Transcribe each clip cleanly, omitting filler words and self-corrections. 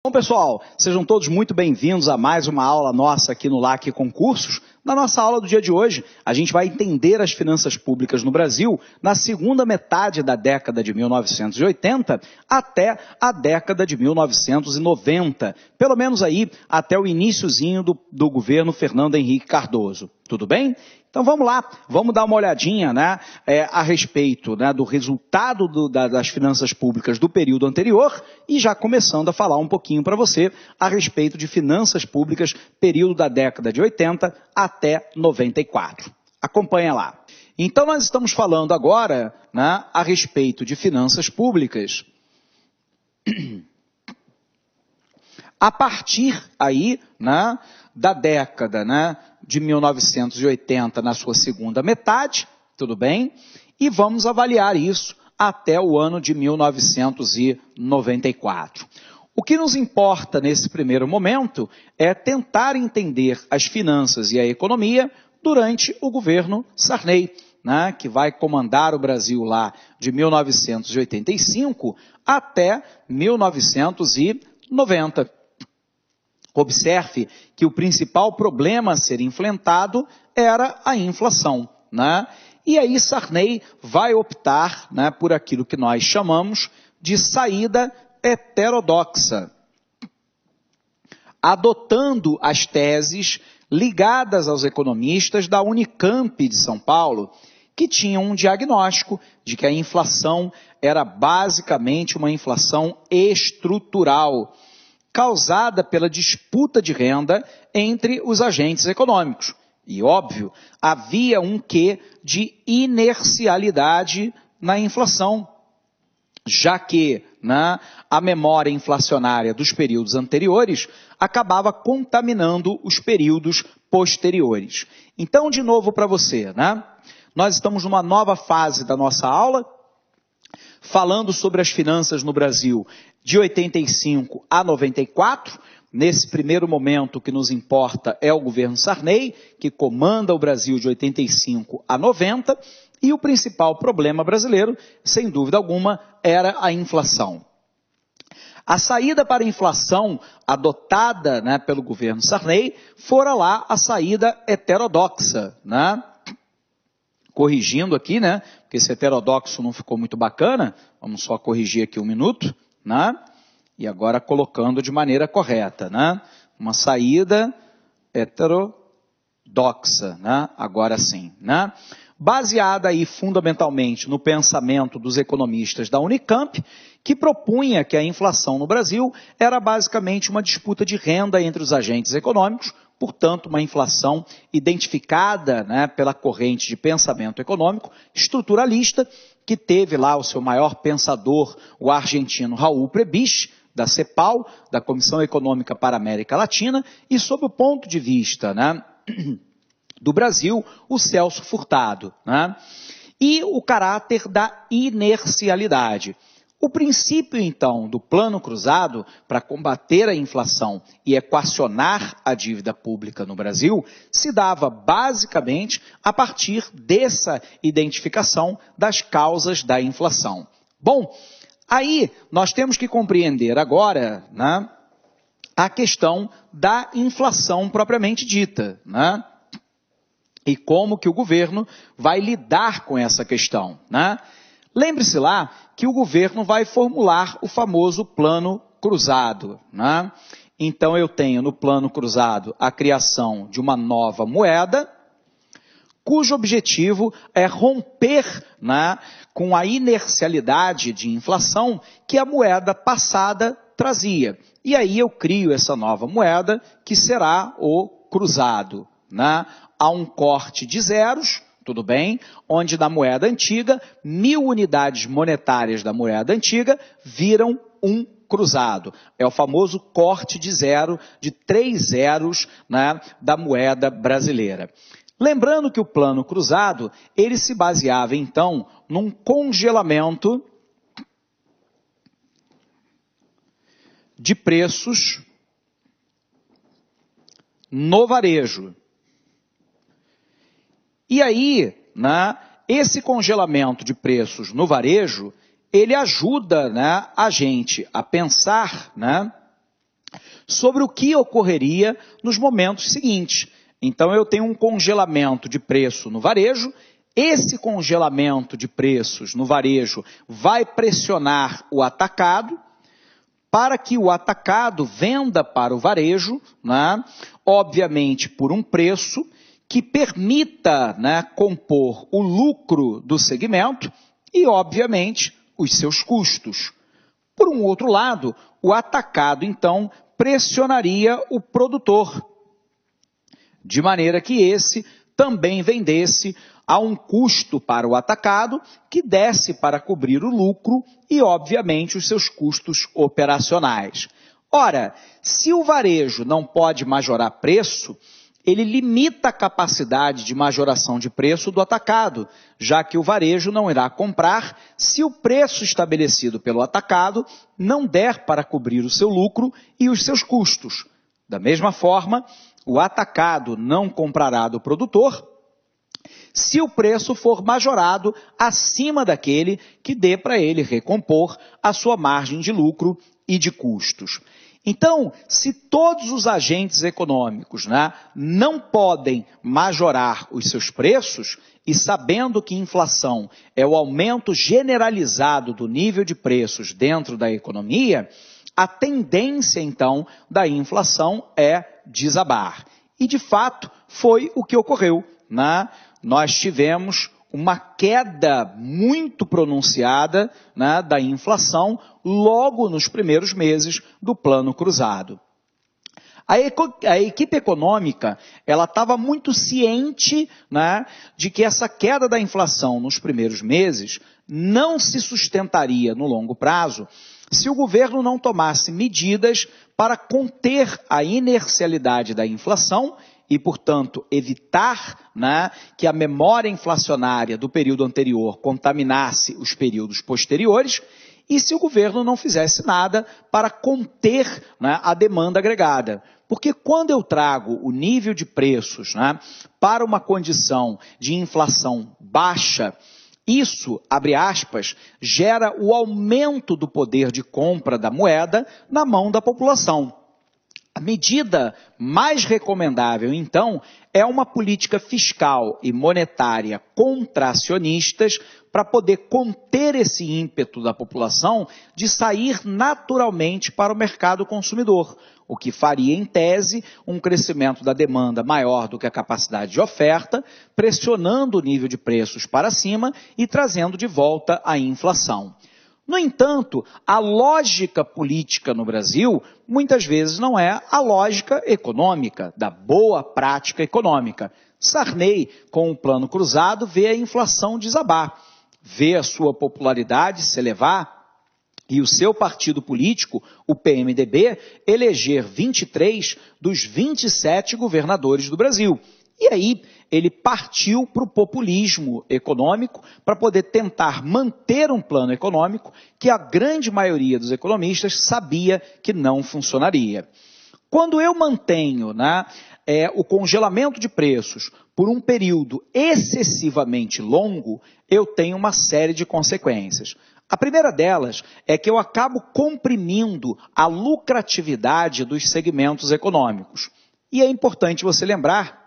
Bom, pessoal, sejam todos muito bem-vindos a mais uma aula nossa aqui no LAC Concursos. Na nossa aula do dia de hoje, a gente vai entender as finanças públicas no Brasil na segunda metade da década de 1980 até a década de 1990, pelo menos aí até o iniciozinho do governo Fernando Henrique Cardoso. Tudo bem? Então vamos lá, vamos dar uma olhadinha a respeito do resultado das finanças públicas do período anterior e já começando a falar um pouquinho para você a respeito de finanças públicas período da década de 80 até 94. Acompanha lá. Então nós estamos falando agora a respeito de finanças públicas a partir aí da década de 1980 na sua segunda metade, tudo bem? E vamos avaliar isso até o ano de 1994. O que nos importa nesse primeiro momento é tentar entender as finanças e a economia durante o governo Sarney, que vai comandar o Brasil lá de 1985 até 1990. Observe que o principal problema a ser enfrentado era a inflação, E aí Sarney vai optar por aquilo que nós chamamos de saída heterodoxa, adotando as teses ligadas aos economistas da Unicamp de São Paulo, que tinham um diagnóstico de que a inflação era basicamente uma inflação estrutural, causada pela disputa de renda entre os agentes econômicos. E, óbvio, havia um quê de inercialidade na inflação, já que a memória inflacionária dos períodos anteriores acabava contaminando os períodos posteriores. Então, de novo para você, nós estamos numa nova fase da nossa aula, falando sobre as finanças no Brasil de 85 a 94. Nesse primeiro momento, o que nos importa é o governo Sarney, que comanda o Brasil de 85 a 90, e o principal problema brasileiro, sem dúvida alguma, era a inflação. A saída para a inflação adotada pelo governo Sarney fora lá a saída heterodoxa, Corrigindo aqui, porque esse heterodoxo não ficou muito bacana, vamos só corrigir aqui um minuto, E agora colocando de maneira correta, Uma saída heterodoxa, Agora sim, Baseada aí fundamentalmente no pensamento dos economistas da Unicamp, que propunha que a inflação no Brasil era basicamente uma disputa de renda entre os agentes econômicos, portanto, uma inflação identificada pela corrente de pensamento econômico estruturalista, que teve lá o seu maior pensador, o argentino Raul Prebisch, da CEPAL, da Comissão Econômica para a América Latina, e sob o ponto de vista do Brasil, o Celso Furtado. E o caráter da inercialidade. O princípio, então, do plano cruzado para combater a inflação e equacionar a dívida pública no Brasil se dava basicamente a partir dessa identificação das causas da inflação. Bom, aí nós temos que compreender agora a questão da inflação propriamente dita, E como que o governo vai lidar com essa questão, Lembre-se lá que o governo vai formular o famoso plano cruzado, Então eu tenho no plano cruzado a criação de uma nova moeda, cujo objetivo é romper com a inercialidade de inflação que a moeda passada trazia. E aí eu crio essa nova moeda que será o cruzado. Há um corte de zeros, tudo bem, onde na moeda antiga, 1.000 unidades monetárias da moeda antiga viram um cruzado. É o famoso corte de zero, de 3 zeros da moeda brasileira. Lembrando que o plano cruzado, ele se baseava então num congelamento de preços no varejo. E aí, esse congelamento de preços no varejo, ele ajuda a gente a pensar sobre o que ocorreria nos momentos seguintes. Então, eu tenho um congelamento de preço no varejo. Esse congelamento de preços no varejo vai pressionar o atacado, para que o atacado venda para o varejo, né, obviamente por um preço que permita, né, compor o lucro do segmento e, obviamente, os seus custos. Por um outro lado, o atacado, então, pressionaria o produtor, de maneira que esse também vendesse a um custo para o atacado, que desse para cobrir o lucro e, obviamente, os seus custos operacionais. Ora, se o varejo não pode majorar preço, ele limita a capacidade de majoração de preço do atacado, já que o varejo não irá comprar se o preço estabelecido pelo atacado não der para cobrir o seu lucro e os seus custos. Da mesma forma, o atacado não comprará do produtor se o preço for majorado acima daquele que dê para ele recompor a sua margem de lucro e de custos. Então, se todos os agentes econômicos, né, não podem majorar os seus preços, e sabendo que inflação é o aumento generalizado do nível de preços dentro da economia, a tendência, então, da inflação é desabar. E, de fato, foi o que ocorreu, né? Nós tivemos uma queda muito pronunciada, né, da inflação logo nos primeiros meses do Plano Cruzado. A equipe econômica, ela estava muito ciente, né, de que essa queda da inflação nos primeiros meses não se sustentaria no longo prazo se o governo não tomasse medidas para conter a inercialidade da inflação e, portanto, evitar, né, que a memória inflacionária do período anterior contaminasse os períodos posteriores, e se o governo não fizesse nada para conter, né, a demanda agregada. Porque quando eu trago o nível de preços, né, para uma condição de inflação baixa, isso, abre aspas, gera o aumento do poder de compra da moeda na mão da população. A medida mais recomendável, então, é uma política fiscal e monetária contracionistas para poder conter esse ímpeto da população de sair naturalmente para o mercado consumidor, o que faria, em tese, um crescimento da demanda maior do que a capacidade de oferta, pressionando o nível de preços para cima e trazendo de volta a inflação. No entanto, a lógica política no Brasil, muitas vezes não é a lógica econômica, da boa prática econômica. Sarney, com o Plano Cruzado, vê a inflação desabar, vê a sua popularidade se elevar e o seu partido político, o PMDB, eleger 23 dos 27 governadores do Brasil. E aí ele partiu para o populismo econômico para poder tentar manter um plano econômico que a grande maioria dos economistas sabia que não funcionaria. Quando eu mantenho, né, o congelamento de preços por um período excessivamente longo, eu tenho uma série de consequências. A primeira delas é que eu acabo comprimindo a lucratividade dos segmentos econômicos. E é importante você lembrar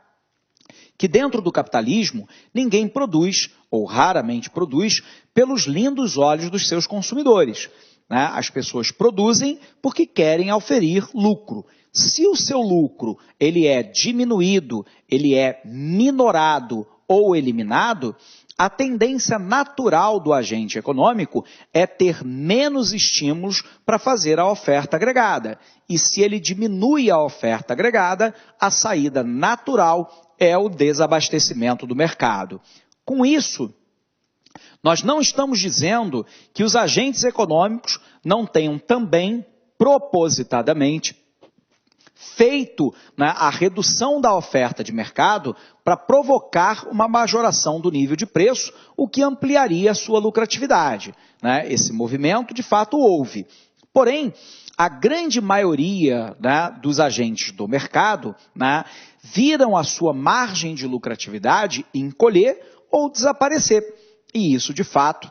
que dentro do capitalismo, ninguém produz, ou raramente produz, pelos lindos olhos dos seus consumidores, né? As pessoas produzem porque querem auferir lucro. Se o seu lucro ele é diminuído, ele é minorado ou eliminado, a tendência natural do agente econômico é ter menos estímulos para fazer a oferta agregada. E se ele diminui a oferta agregada, a saída natural é o desabastecimento do mercado. Com isso, nós não estamos dizendo que os agentes econômicos não tenham também, propositadamente, feito, né, a redução da oferta de mercado para provocar uma majoração do nível de preço, o que ampliaria a sua lucratividade, né? Esse movimento, de fato, houve. Porém, a grande maioria, né, dos agentes do mercado, né, viram a sua margem de lucratividade encolher ou desaparecer. E isso, de fato,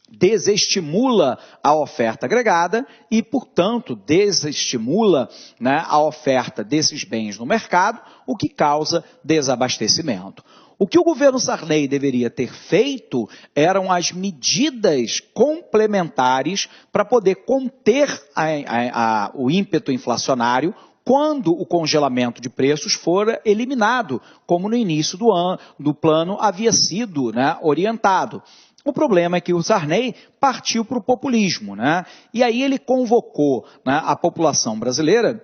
desestimula a oferta agregada e, portanto, desestimula, né, a oferta desses bens no mercado, o que causa desabastecimento. O que o governo Sarney deveria ter feito eram as medidas complementares para poder conter o ímpeto inflacionário quando o congelamento de preços for eliminado, como no início do plano havia sido, né, orientado. O problema é que o Sarney partiu para o populismo, né? E aí ele convocou, né, a população brasileira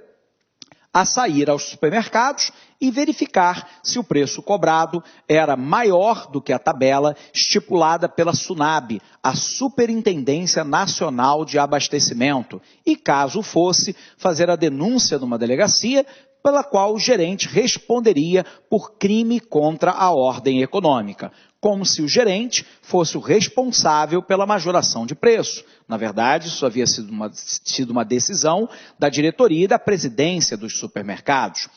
a sair aos supermercados e verificar se o preço cobrado era maior do que a tabela estipulada pela SUNAB, a Superintendência Nacional de Abastecimento, e caso fosse, fazer a denúncia numa delegacia pela qual o gerente responderia por crime contra a ordem econômica, como se o gerente fosse o responsável pela majoração de preço. Na verdade, isso havia sido uma decisão da diretoria e da presidência dos supermercados.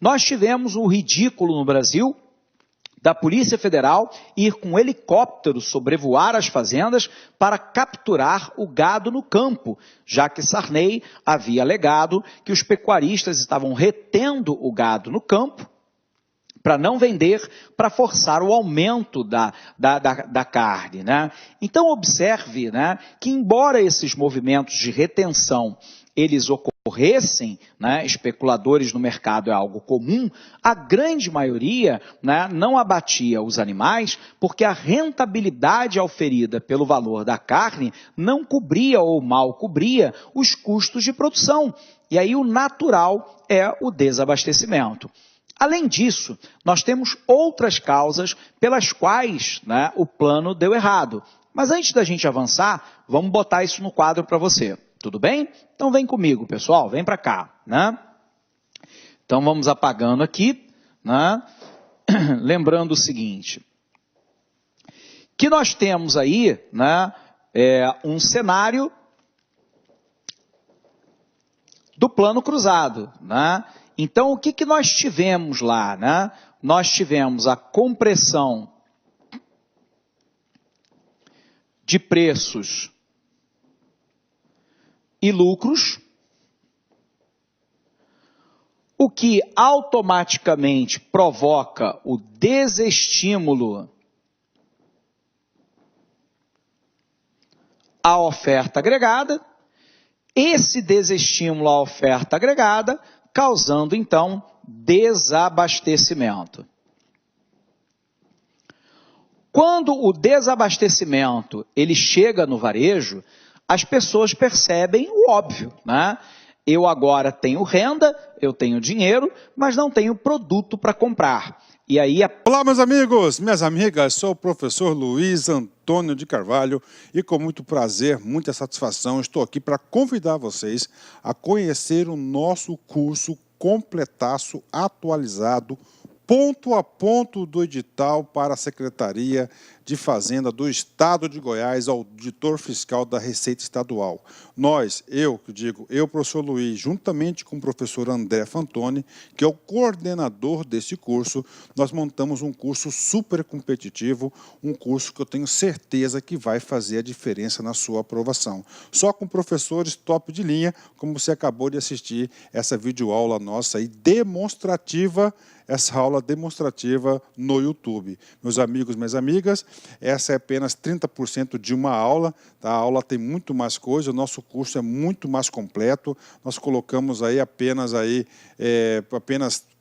Nós tivemos o ridículo no Brasil da Polícia Federal ir com um helicóptero sobrevoar as fazendas para capturar o gado no campo, já que Sarney havia alegado que os pecuaristas estavam retendo o gado no campo para não vender, para forçar o aumento da carne, né? Então observe, né, que embora esses movimentos de retenção eles ocorressem, né, especuladores no mercado é algo comum, a grande maioria, né, não abatia os animais porque a rentabilidade auferida pelo valor da carne não cobria ou mal cobria os custos de produção. E aí o natural é o desabastecimento. Além disso, nós temos outras causas pelas quais, né, o plano deu errado. Mas antes da gente avançar, vamos botar isso no quadro para você. Tudo bem? Então vem comigo, pessoal, vem para cá, né? Então vamos apagando aqui, né? Lembrando o seguinte, que nós temos aí, né, um cenário do plano cruzado, né? Então o que nós tivemos lá, né? Nós tivemos a compressão de preços e lucros, o que automaticamente provoca o desestímulo à oferta agregada, esse desestímulo à oferta agregada causando então desabastecimento. Quando o desabastecimento ele chega no varejo, as pessoas percebem o óbvio, né? Eu agora tenho renda, eu tenho dinheiro, mas não tenho produto para comprar. E aí Olá, meus amigos, minhas amigas, sou o professor Luiz Antônio de Carvalho e com muito prazer, muita satisfação, estou aqui para convidar vocês a conhecer o nosso curso completaço, atualizado, ponto a ponto do edital para a Secretaria de Fazenda do Estado de Goiás, auditor fiscal da Receita Estadual. Eu, professor Luiz, juntamente com o professor André Fantoni, que é o coordenador desse curso, nós montamos um curso super competitivo, um curso que eu tenho certeza que vai fazer a diferença na sua aprovação. Só com professores top de linha, como você acabou de assistir essa videoaula nossa aí, demonstrativa, essa aula demonstrativa no YouTube. Meus amigos, minhas amigas, essa é apenas 30% de uma aula, tá? A aula tem muito mais coisa, o nosso curso é muito mais completo, nós colocamos aí apenas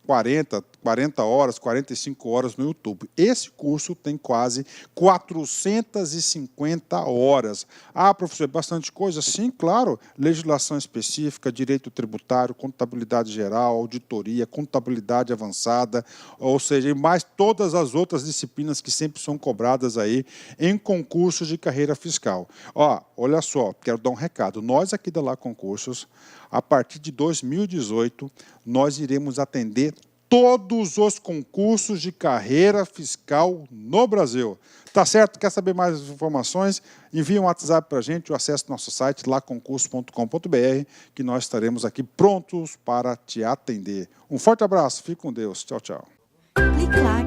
40 horas, 45 horas no YouTube. Esse curso tem quase 450 horas. Ah, professor, é bastante coisa? Sim, claro. Legislação específica, direito tributário, contabilidade geral, auditoria, contabilidade avançada, ou seja, e mais todas as outras disciplinas que sempre são cobradas aí em concursos de carreira fiscal. Ó, olha só, quero dar um recado. Nós aqui da Lá Concursos, a partir de 2018, nós iremos atender todos os concursos de carreira fiscal no Brasil. Tá certo? Quer saber mais informações? Envie um WhatsApp para a gente, ou acesse nosso site, laconcurso.com.br, que nós estaremos aqui prontos para te atender. Um forte abraço, fique com Deus. Tchau, tchau. Clique lá.